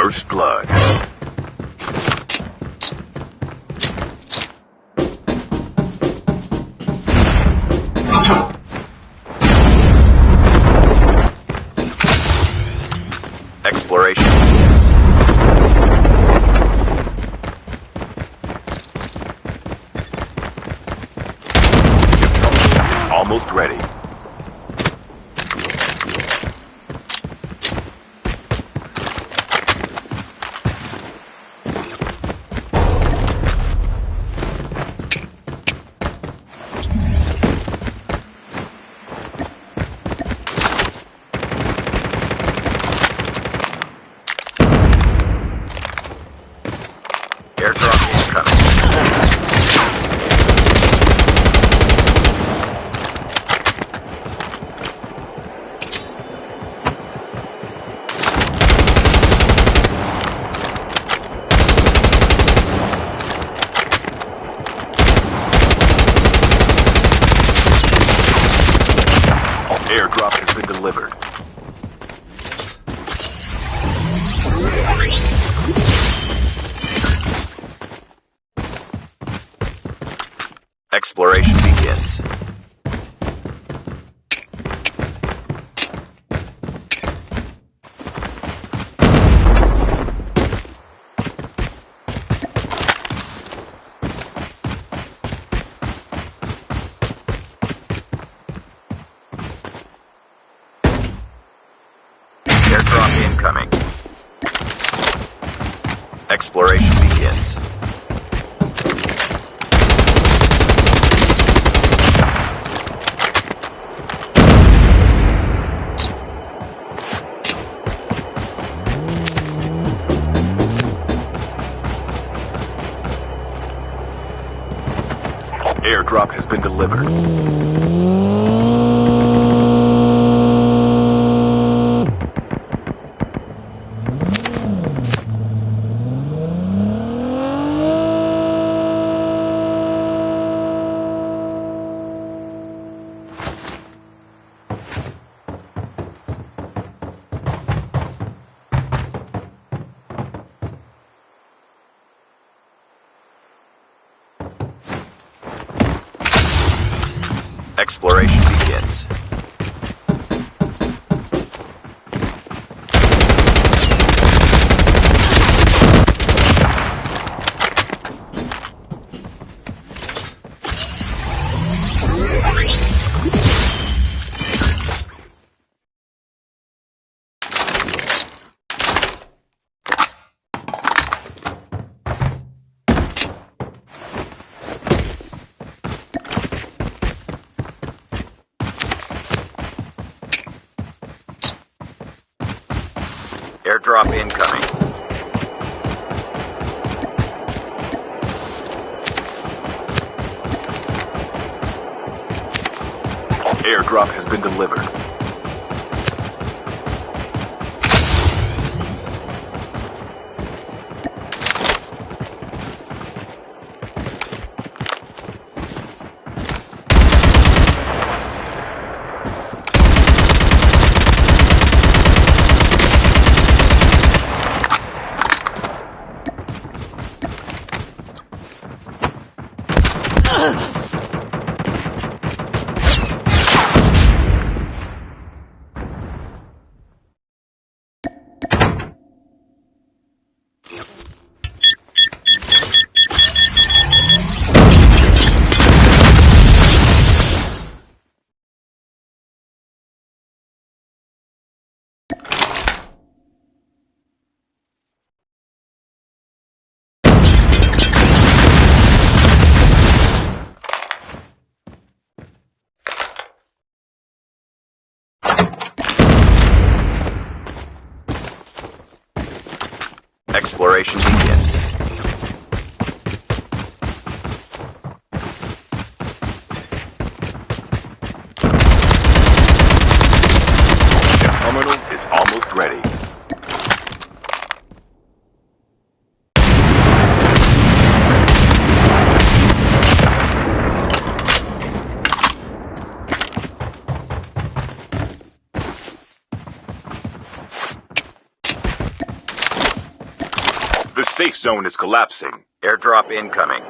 First blood. Exploration. Is almost ready. Airdrop incoming. Airdrop has been delivered. Exploration begins. Airdrop incoming. Exploration begins. Airdrop has been delivered. Exploration begins. Airdrop incoming. Airdrop has been delivered. Exploration begins. The terminal is almost ready. safe zone is collapsing. Airdrop incoming.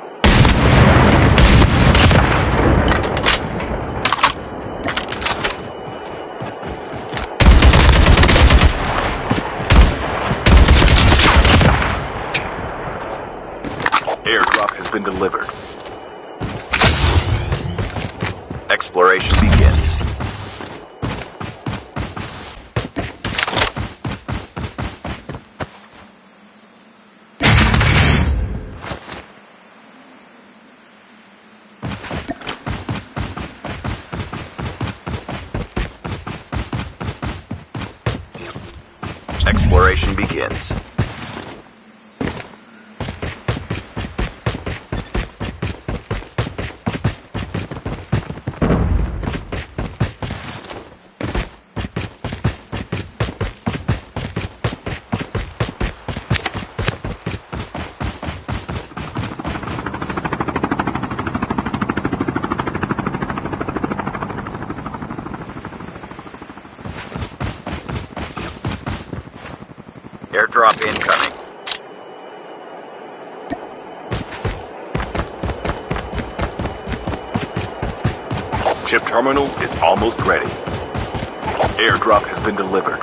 Airdrop has been delivered. Exploration begins. Exploration begins. Airdrop incoming. Chip terminal is almost ready. Airdrop has been delivered.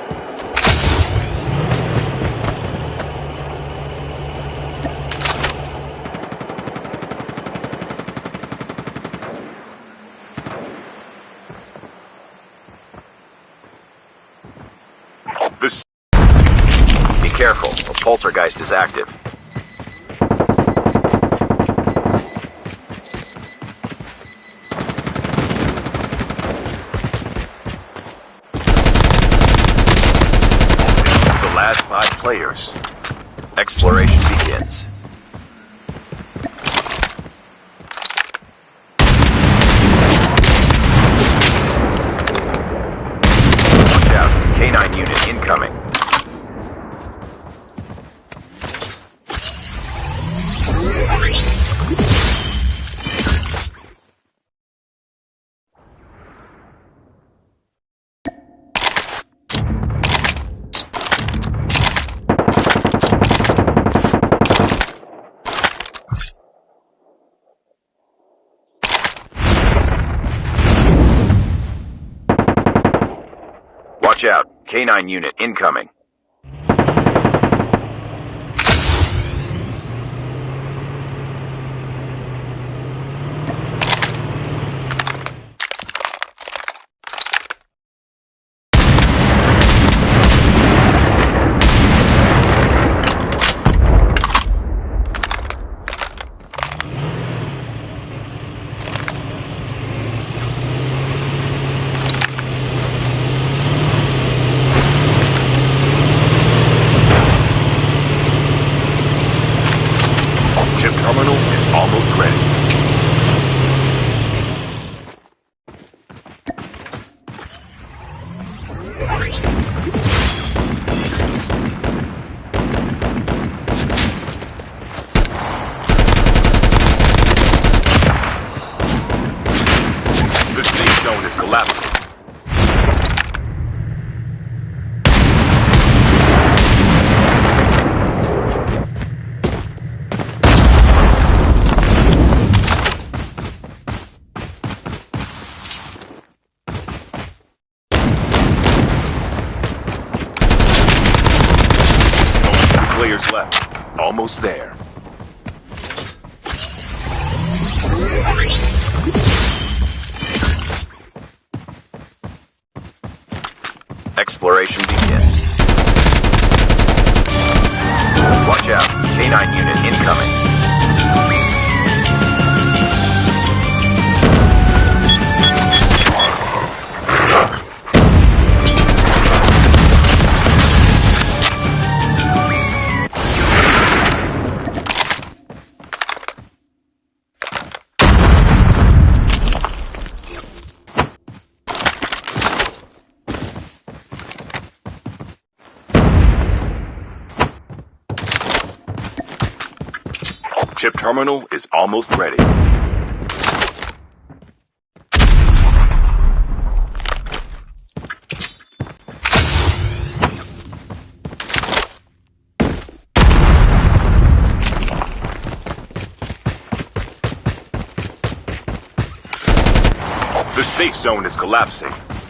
Be careful, a poltergeist is active. The last 5 players. Exploration begins. Watch out, K9 unit incoming. Watch out, K9 unit incoming. Chip terminal is almost ready. The safe zone is collapsing. Players left. Almost there. Exploration begins. Watch out, K9 unit incoming. Chip terminal is almost ready. safe zone is collapsing.